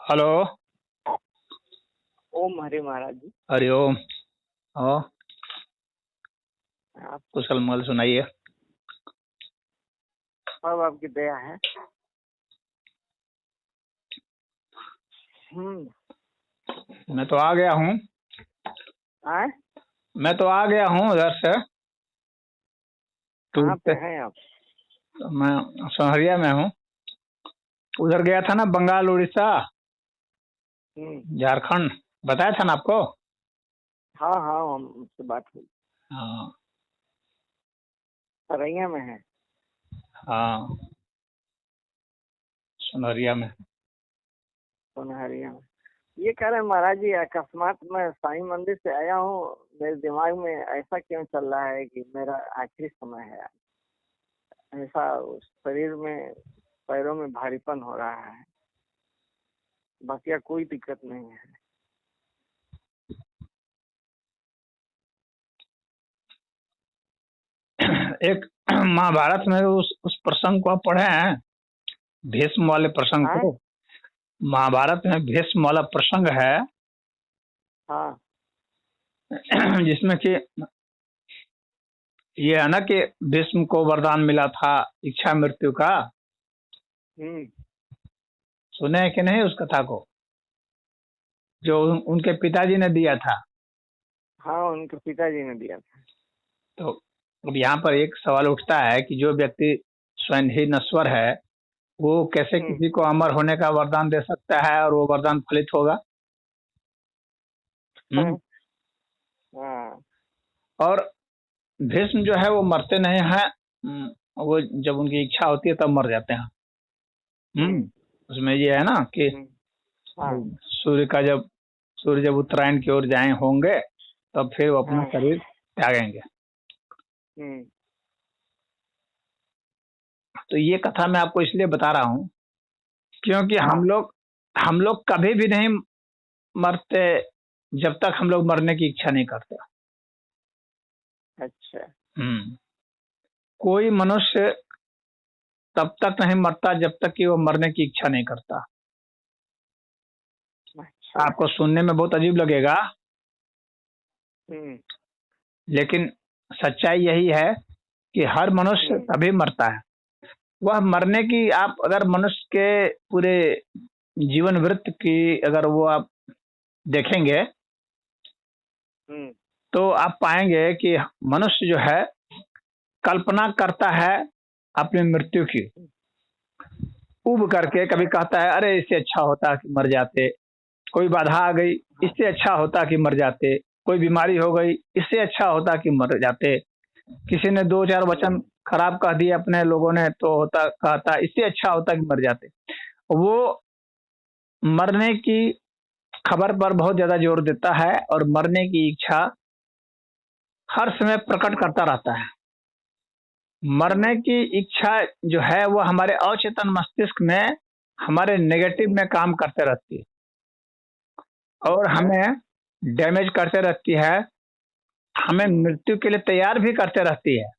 Hello. ओम हरे महाराज जी। हरिओम। ओ आप कुशल मंगल सुनाइए। सब आपकी दया है। मैं तो आ गया हूँ। आए मैं तो आ गया हूँ उधर से टूर कहाँ पे पे। हैं आप? मैं सोहरिया में हूँ। उधर गया था ना, बंगाल, उड़ीसा, हम्म। झारखंड। बताया था ना आपको। हाँ हाँ, हम उससे बात हुई। हाँ सरैया में है। हाँ, सोनहरिया में। सोनहरिया में। ये कह रहे हैं महाराज जी, अकस्मात मैं साईं मंदिर से आया हूँ। मेरे दिमाग में ऐसा क्यों चल रहा है कि मेरा आखिरी समय है। ऐसा उस शरीर में, पैरों में भारीपन हो रहा है। बाकी कोई दिक्कत नहीं है। एक महाभारत में उस प्रसंग को आप पढ़े हैं, भीष्म वाले प्रसंग आए को। महाभारत में भीष्म वाला प्रसंग है हाँ। जिसमें कि ये है ना कि भीष्म को वरदान मिला था इच्छा मृत्यु का। हम्म। सुने हैं कि नहीं उस कथा को, जो उनके पिताजी ने दिया था। हाँ, उनके पिताजी ने दिया था। तो अब यहाँ पर एक सवाल उठता है कि जो व्यक्ति स्वयं ही नश्वर है, वो कैसे हम्म। किसी को अमर होने का वरदान दे सकता है और वो वरदान फलित होगा। हम्म। हाँ। और भीष्म जो है वो मरते नहीं हैं। वो जब उनकी इच्छा होती है तब मर जाते हैं। हम्म। उसमें ये है ना कि हम्म। हाँ सूर्य जब उत्तरायण की ओर जाए होंगे तब फिर वो अपना हाँ। शरीर त्यागेंगे। हम्म। तो ये कथा मैं आपको इसलिए बता रहा हूँ क्योंकि हाँ। हम लोग कभी भी नहीं मरते जब तक हम लोग मरने की इच्छा नहीं करते। अच्छा। हम्म। कोई मनुष्य तब तक नहीं मरता जब तक कि वो मरने की इच्छा नहीं करता। अच्छा। आपको सुनने में बहुत अजीब लगेगा, हम्म। लेकिन सच्चाई यही है कि हर मनुष्य हम्म। तभी मरता है। वह मरने की, आप अगर मनुष्य के पूरे जीवन वृत्त की अगर वो आप देखेंगे हम्म। तो आप पाएंगे कि मनुष्य जो है कल्पना करता है अपनी मृत्यु की। उब करके कभी अच्छा। कहता है अरे इससे अच्छा होता कि मर जाते। कोई बाधा आ गई, हाँ। इससे अच्छा होता कि मर जाते। कोई बीमारी हो गई, इससे अच्छा होता कि मर जाते। किसी ने दो चार वचन हम्म। खराब कह दिए अपने लोगों ने तो होता कहता इससे अच्छा होता कि मर जाते। वो मरने की खबर पर बहुत ज्यादा जोर देता है और मरने की इच्छा हर समय प्रकट हम्म। करता रहता है। हम्म। मरने की इच्छा जो है वो हमारे अचेतन मस्तिष्क में, हमारे नेगेटिव हम्म। में काम करते रहती है और अच्छा। हमें डैमेज करते रहती है। हमें हम्म। मृत्यु के लिए तैयार भी करते रहती है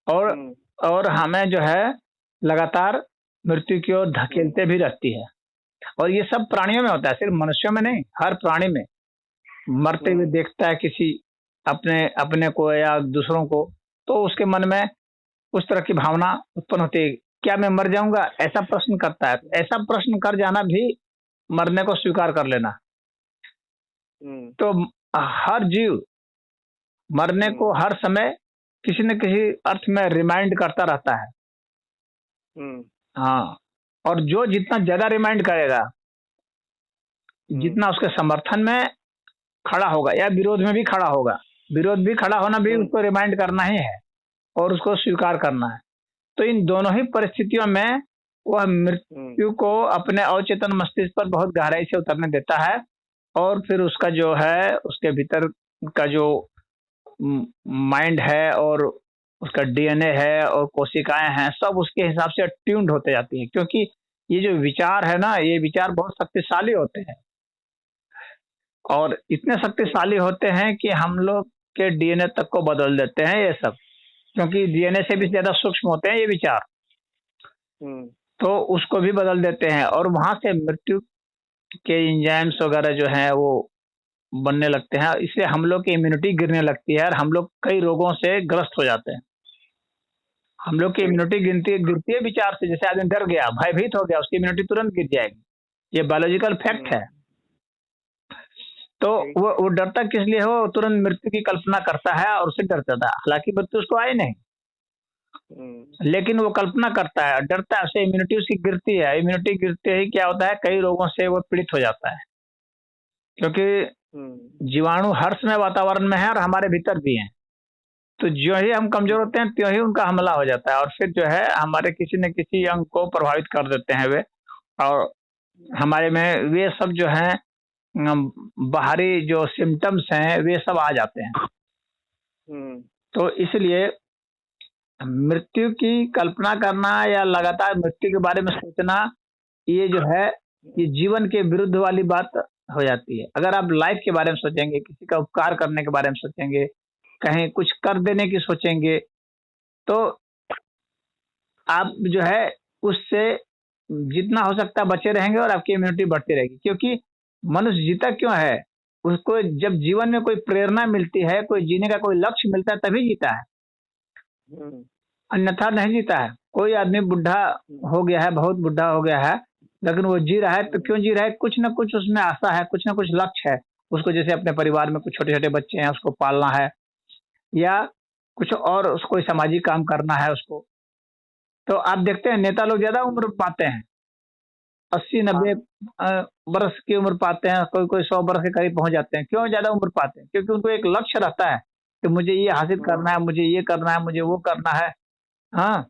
और हम्म। और हमें जो है लगातार मृत्यु की ओर हम्म। धकेलते भी रहती है। और ये सब प्राणियों में होता है, सिर्फ मनुष्यों में नहीं, हर प्राणी में। मरते हुए हम्म। देखता है किसी अपने अपने को या दूसरों को, तो उसके मन में उस तरह की भावना उत्पन्न होती है, क्या मैं मर जाऊंगा, ऐसा प्रश्न करता है। ऐसा प्रश्न कर जाना भी मरने को स्वीकार कर लेना। हम्म। तो हर जीव मरने हम्म। को हर समय किसी न किसी अर्थ में रिमाइंड करता रहता है। हम्म। हाँ, और जो जितना ज्यादा रिमाइंड करेगा, हम्म। जितना उसके समर्थन में खड़ा होगा या विरोध में भी खड़ा होगा, विरोध भी खड़ा होना भी हम्म। उसको रिमाइंड करना ही है और उसको स्वीकार करना है। तो इन दोनों ही परिस्थितियों में वह हम्म। मृत्यु को अपने अवचेतन मस्तिष्क पर बहुत गहराई से उतरने देता है और फिर उसका जो है उसके भीतर का जो माइंड है और उसका डीएनए है और कोशिकाएं हैं, सब उसके हिसाब से ट्यून्ड होते जाती हैं। क्योंकि ये जो विचार है ना, ये विचार बहुत शक्तिशाली होते हैं और इतने हम्म। शक्तिशाली होते हैं कि हम लोग के डीएनए तक को बदल देते हैं ये सब। क्योंकि डीएनए से भी हम्म। ज्यादा सूक्ष्म होते हैं ये विचार, हम्म। तो उसको भी बदल देते हैं और वहां से मृत्यु के एंजाइम्स वगैरह जो हैं वो बनने लगते हैं, इसलिए हम लोग की इम्यूनिटी गिरने लगती है और हम लोग कई रोगों से ग्रस्त हो जाते हैं। हम लोग की इम्यूनिटी गिनती गिरती है विचार से, जैसे आदमी डर गया, भयभीत हो गया, उसकी इम्यूनिटी तुरंत गिर जाएगी। ये बायोलॉजिकल फैक्ट है। तो वो डरता किस लिए हो, तुरंत मृत्यु की कल्पना करता है और उससे डरता था, हालांकि मृत्यु उसको आए नहीं, लेकिन वो कल्पना करता है, डरता है, उससे इम्यूनिटी उसकी गिरती है। इम्यूनिटी गिरते ही क्या होता है, कई रोगों से वो पीड़ित हो जाता है, क्योंकि जीवाणु हर समय वातावरण में है और हमारे भीतर भी हैं। तो जो ही हम कमजोर होते हैं त्यों ही उनका हमला हो जाता है और फिर जो है हमारे किसी न किसी अंग को प्रभावित कर देते हैं वे, और हमारे में वे सब जो है बाहरी जो सिम्टम्स हैं वे सब आ जाते हैं। तो इसलिए मृत्यु की कल्पना करना या लगातार मृत्यु के बारे में सोचना, ये जो है ये जीवन के विरुद्ध वाली बात हो जाती है। अगर आप लाइफ के बारे में सोचेंगे, किसी का उपकार करने के बारे में सोचेंगे, कहीं कुछ कर देने की सोचेंगे, तो आप जो है उससे जितना हो सकता है बचे रहेंगे और आपकी इम्यूनिटी बढ़ती रहेगी। क्योंकि मनुष्य जीता क्यों है, उसको जब जीवन में कोई प्रेरणा मिलती है, कोई जीने का कोई लक्ष्य मिलता है, तभी जीता है, अन्यथा नहीं जीता है। कोई आदमी बुढ़ा हो गया है, बहुत बुढ़ा हो गया है, लेकिन वो जी रहा है, तो क्यों जी रहा है, कुछ ना कुछ उसमें आशा है, कुछ ना कुछ लक्ष्य है उसको। जैसे अपने परिवार में कुछ छोटे छोटे बच्चे हैं, उसको पालना है, या कुछ और उसको कोई सामाजिक काम करना है उसको। तो आप देखते हैं नेता लोग ज्यादा उम्र पाते हैं, 80-90 बरस की उम्र पाते हैं, कोई कोई 100 बरस के करीब पहुंच जाते हैं। क्यों ज्यादा उम्र पाते हैं? क्योंकि उनको एक लक्ष्य रहता है कि मुझे ये हासिल करना है, मुझे ये करना है, मुझे वो करना है। हाँ,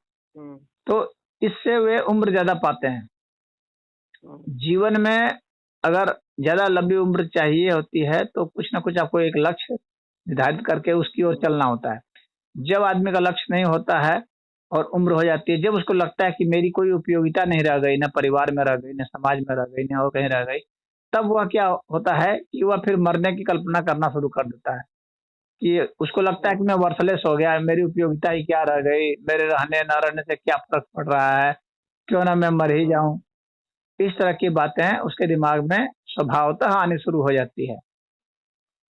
तो इससे वे उम्र ज्यादा पाते हैं। जीवन में अगर ज्यादा लंबी उम्र चाहिए होती है तो कुछ ना कुछ आपको एक लक्ष्य निर्धारित करके उसकी ओर चलना होता है। जब आदमी का लक्ष्य नहीं होता है और उम्र हो जाती है, जब उसको लगता है कि मेरी कोई उपयोगिता नहीं रह गई, ना परिवार में रह गई, ना समाज में रह गई, ना और कहीं रह गई, तब वह क्या होता है कि वह फिर मरने की कल्पना करना शुरू कर देता है कि उसको लगता है कि मैं वर्थलेस हो गया, मेरी उपयोगिता ही क्या रह गई, मेरे रहने न रहने से क्या फर्क पड़ रहा है, क्यों ना मैं मर ही जाऊं। इस तरह की बातें उसके दिमाग में स्वभावतः आनी शुरू हो जाती है।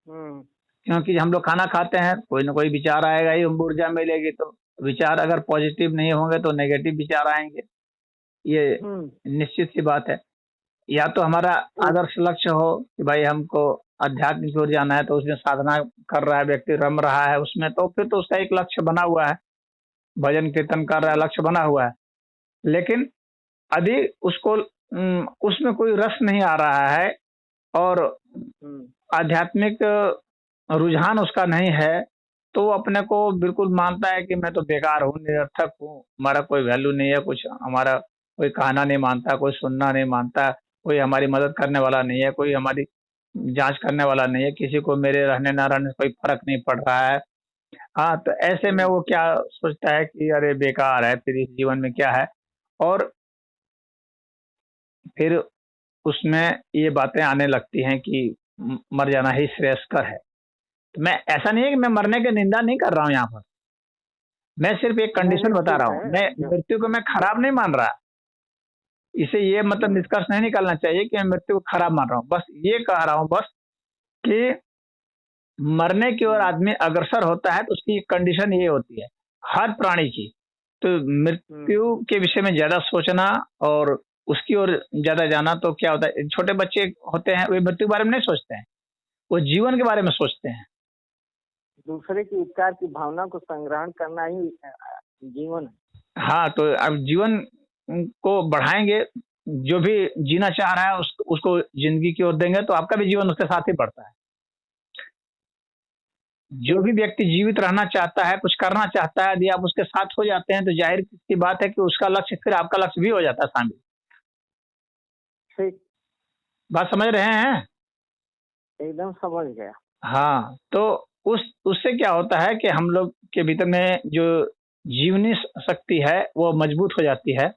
क्योंकि हम लोग खाना खाते हैं, कोई ना कोई विचार आएगा ही, ऊर्जा मिलेगी। तो विचार अगर पॉजिटिव नहीं होंगे तो नेगेटिव विचार आएंगे, ये निश्चित सी बात है। या तो हमारा आदर्श लक्ष्य हो कि भाई हमको अध्यात्म की ओर जाना है, तो उसमें साधना कर रहा है व्यक्ति, रम रहा है उसमें, तो फिर तो उसका एक लक्ष्य बना हुआ है, भजन कीर्तन कर रहा है, लक्ष्य बना हुआ है। लेकिन यदि उसको उसमें कोई रस नहीं आ रहा है और आध्यात्मिक रुझान उसका नहीं है, तो वो अपने को बिल्कुल मानता है कि मैं तो बेकार हूँ, निरर्थक हूँ, हमारा कोई वैल्यू नहीं है, कुछ हमारा कोई कहना नहीं मानता, कोई सुनना नहीं मानता, कोई हमारी मदद करने वाला नहीं है, कोई हमारी जांच करने वाला नहीं है, किसी को मेरे रहने ना रहने से कोई फर्क नहीं पड़ रहा है। हाँ, तो ऐसे में वो क्या सोचता है कि अरे बेकार है, फिर इस जीवन में क्या है, और फिर उसमें ये बातें आने लगती हैं कि मर जाना ही श्रेयस्कर है। तो मैं ऐसा नहीं है कि मैं मरने की निंदा नहीं कर रहा हूँ यहाँ पर, मैं सिर्फ एक कंडीशन बता रहा हूँ। मैं मृत्यु को मैं खराब नहीं मान रहा, इसे ये मतलब निष्कर्ष नहीं निकालना चाहिए कि मैं मृत्यु को खराब मान रहा हूँ। बस ये कह रहा हूँ बस कि मरने की ओर आदमी अग्रसर होता है तो उसकी कंडीशन ये होती है हर प्राणी की। तो मृत्यु के विषय में ज्यादा सोचना और उसकी ओर ज्यादा जाना, तो क्या होता है, छोटे बच्चे होते हैं वे मृत्यु के बारे में नहीं सोचते हैं, वो जीवन के बारे में सोचते हैं। दूसरे के उपकार की भावना को संग्रहण करना ही जीवन है। हाँ, तो अब जीवन को बढ़ाएंगे, जो भी जीना चाह रहा है उसको जिंदगी की ओर देंगे तो आपका भी जीवन उसके साथ ही बढ़ता है। जो भी व्यक्ति जीवित रहना चाहता है, कुछ करना चाहता है, यदि आप उसके साथ हो जाते हैं तो जाहिर सी बात है कि उसका लक्ष्य फिर आपका लक्ष्य भी हो जाता है शामिल। ठीक बात समझ रहे हैं? एकदम समझ गया। हाँ, तो उससे क्या होता है कि हम लोग के भीतर में जो जीवनी शक्ति है वो मजबूत हो जाती है।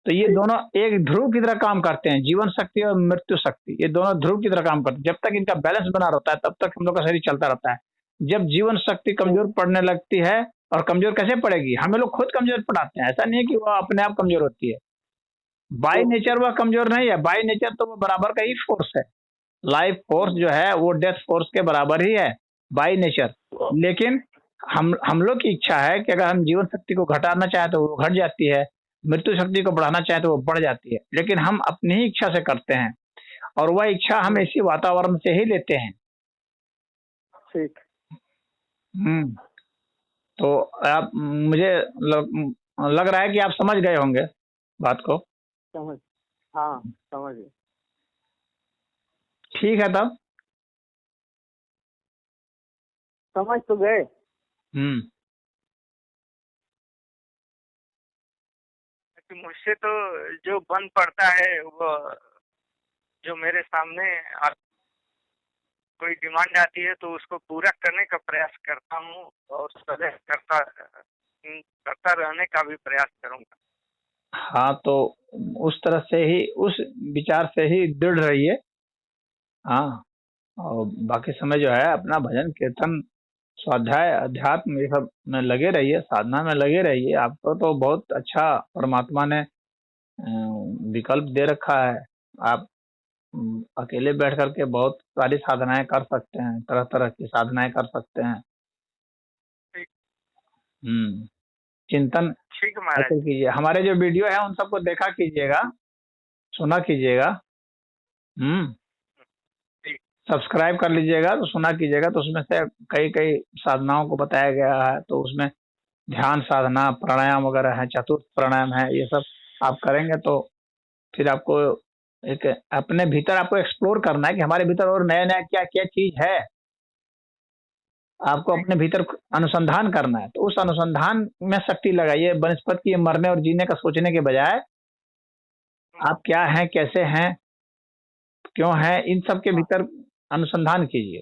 तो ये दोनों एक ध्रुव की तरह काम करते हैं, जीवन शक्ति और मृत्यु शक्ति, ये दोनों ध्रुव की तरह काम करते हैं। जब तक इनका बैलेंस बना रहता है तब तक हम लोग का शरीर चलता रहता है। जब जीवन शक्ति कमजोर पड़ने लगती है, और कमजोर कैसे पड़ेगी, हमें लोग खुद कमजोर पड़ाते हैं, ऐसा नहीं है कि वो अपने आप कमजोर होती है। बाय नेचर वह कमजोर नहीं है, बाय नेचर तो वो बराबर का ही फोर्स है। लाइफ फोर्स जो है वो डेथ फोर्स के बराबर ही है बाय नेचर। लेकिन हम लोग की इच्छा है कि अगर हम जीवन शक्ति को घटाना चाहें तो वो घट जाती है, मृत्यु शक्ति को बढ़ाना चाहें तो वो बढ़ जाती है। लेकिन हम अपनी ही इच्छा से करते हैं, और वह इच्छा हम इसी वातावरण से ही लेते हैं। ठीक। तो आप मुझे लग रहा है कि आप समझ गए होंगे बात को। हाँ समझ गए। ठीक है, तब समझ तो गए। मुझसे तो जो बन पड़ता है वो, जो मेरे सामने कोई डिमांड आती है तो उसको पूरा करने का प्रयास करता हूँ, और सदैव करता रहने का भी प्रयास करूँगा। हाँ, तो उस तरह से ही, उस विचार से ही दृढ़ रहिए। हाँ, और बाकी समय जो है अपना भजन कीर्तन स्वाध्याय अध्यात्म ये सब में लगे रहिए, साधना में लगे रहिए। आपको तो बहुत अच्छा परमात्मा ने विकल्प दे रखा है। आप अकेले बैठ करके बहुत सारी साधनाएं कर सकते हैं, तरह तरह की साधनाएं कर सकते हैं। चिंतन कीजिए, हमारे जो वीडियो है उन सबको देखा कीजिएगा, सुना कीजिएगा। सब्सक्राइब कर लीजिएगा, तो सुना कीजिएगा। तो उसमें से कई कई साधनाओं को बताया गया है। तो उसमें ध्यान साधना, प्राणायाम वगैरह है, चतुर्थ प्राणायाम है। ये सब आप करेंगे तो फिर आपको एक अपने भीतर आपको एक्सप्लोर करना है कि हमारे भीतर और नया नया क्या क्या चीज है। आपको अपने भीतर अनुसंधान करना है। तो उस अनुसंधान में शक्ति लगाइए। वनस्पति के मरने और जीने का सोचने के बजाय आप क्या हैं, कैसे हैं, क्यों हैं, इन सब के भीतर अनुसंधान कीजिए।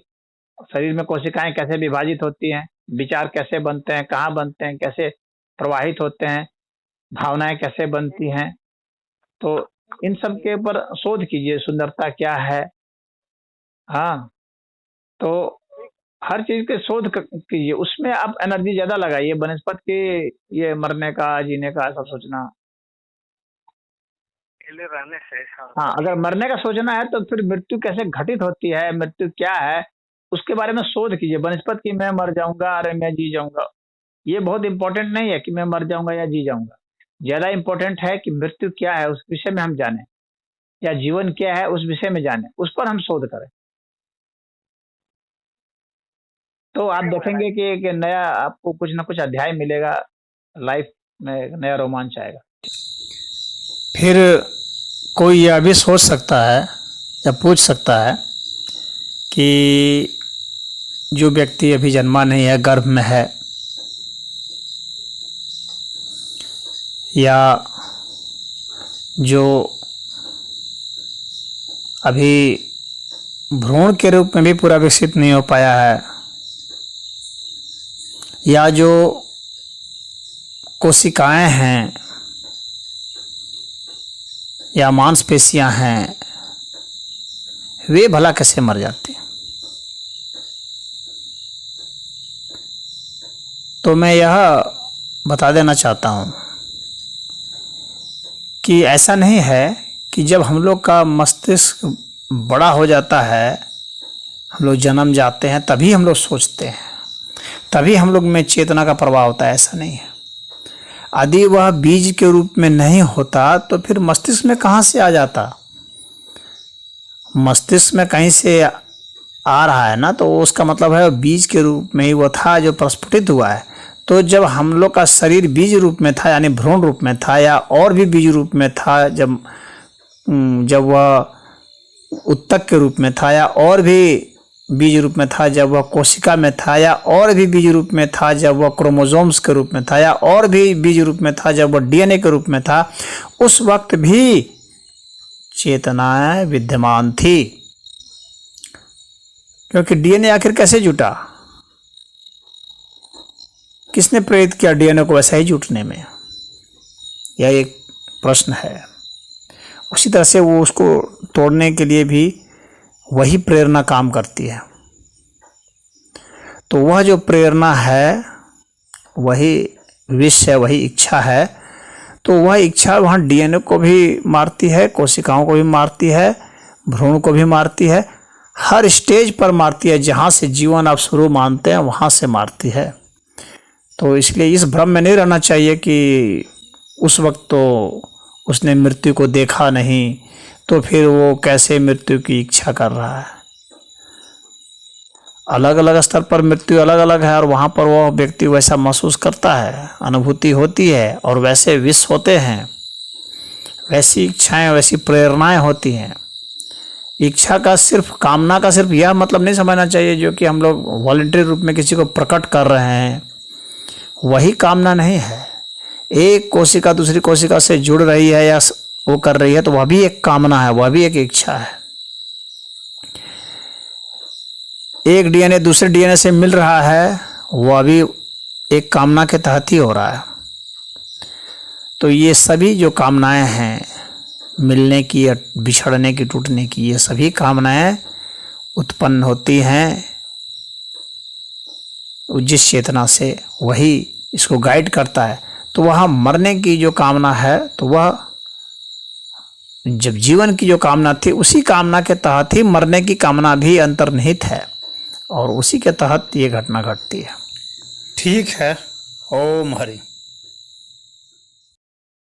शरीर में कोशिकाएं कैसे विभाजित होती हैं, विचार कैसे बनते हैं, कहाँ बनते हैं, कैसे प्रवाहित होते हैं, भावनाएं कैसे बनती हैं। तो इन सब के ऊपर शोध कीजिए, सुंदरता क्या है। हाँ, तो हर चीज के शोध कीजिए, उसमें आप एनर्जी ज्यादा लगाइए। वनस्पति के ये मरने का, जीने का सब सोचना, रहने से। हाँ, अगर मरने का सोचना है तो फिर मृत्यु कैसे घटित होती है, मृत्यु क्या है, उसके बारे में शोध कीजिए। वनस्पति की मैं मर जाऊंगा, अरे मैं जी जाऊंगा, ये बहुत इंपॉर्टेंट नहीं है कि मैं मर जाऊंगा या जी जाऊंगा। ज्यादा इंपॉर्टेंट है कि मृत्यु क्या है उस विषय में हम जाने, या जीवन क्या है उस विषय में जाने, उस पर हम शोध करें। तो आप देखेंगे कि एक नया आपको कुछ ना कुछ अध्याय मिलेगा, लाइफ में एक नया रोमांच आएगा। फिर कोई यह भी सोच सकता है या पूछ सकता है कि जो व्यक्ति अभी जन्मा नहीं है, गर्भ में है, या जो अभी भ्रूण के रूप में भी पूरा विकसित नहीं हो पाया है, या जो कोशिकाएं हैं या मांसपेशियां हैं, वे भला कैसे मर जाती हैं। तो मैं यह बता देना चाहता हूँ कि ऐसा नहीं है कि जब हम लोग का मस्तिष्क बड़ा हो जाता है, हम लोग जन्म जाते हैं, तभी हम लोग सोचते हैं, तभी हम लोग में चेतना का प्रवाह होता है। ऐसा नहीं है। यदि वह बीज के रूप में नहीं होता तो फिर मस्तिष्क में कहाँ से आ जाता। मस्तिष्क में कहीं से आ रहा है ना, तो उसका मतलब है बीज के रूप में ही वो था जो प्रस्फुटित हुआ है। तो जब हम लोग का शरीर बीज रूप में था, यानी भ्रूण रूप में था, या और भी बीज रूप में था, जब वह उत्तक के रूप में था, या और भी बीज रूप में था जब वह कोशिका में था, या और भी बीज रूप में था जब वह क्रोमोसोम्स के रूप में था, या और भी बीज रूप में था जब वह डीएनए के रूप में था, उस वक्त भी चेतनाएं विद्यमान थी। क्योंकि डीएनए आखिर कैसे जुटा, किसने प्रेरित किया डीएनए को वैसा ही जुटने में, यह एक प्रश्न है। उसी तरह से वो उसको तोड़ने के लिए भी वही प्रेरणा काम करती है। तो वह जो प्रेरणा है, वही विष है, वही इच्छा है। तो वह इच्छा वहाँ डीएनए को भी मारती है, कोशिकाओं को भी मारती है, भ्रूण को भी मारती है, हर स्टेज पर मारती है। जहाँ से जीवन आप शुरू मानते हैं वहाँ से मारती है। तो इसलिए इस भ्रम में नहीं रहना चाहिए कि उस वक्त तो उसने मृत्यु को देखा नहीं, तो फिर वो कैसे मृत्यु की इच्छा कर रहा है। अलग अलग स्तर पर मृत्यु अलग अलग है, और वहाँ पर वो व्यक्ति वैसा महसूस करता है, अनुभूति होती है, और वैसे विष होते हैं, वैसी इच्छाएं, वैसी प्रेरणाएं होती हैं। इच्छा का सिर्फ, कामना का सिर्फ यह मतलब नहीं समझना चाहिए जो कि हम लोग वॉलंटरी रूप में किसी को प्रकट कर रहे हैं, वही कामना नहीं है। एक कोशिका दूसरी कोशिका से जुड़ रही है या वो कर रही है, तो वह भी एक कामना है, वह भी एक इच्छा है। एक डीएनए दूसरे डीएनए से मिल रहा है, वह भी एक कामना के तहत ही हो रहा है। तो ये सभी जो कामनाएं हैं, मिलने की या बिछड़ने की, टूटने की, ये सभी कामनाएं उत्पन्न होती हैं जिस चेतना से, वही इसको गाइड करता है। तो वहाँ मरने की जो कामना है, तो वह जब जीवन की जो कामना थी, उसी कामना के तहत ही मरने की कामना भी अंतर्निहित है, और उसी के तहत ये घटना घटती है। ठीक है। ओम हरि।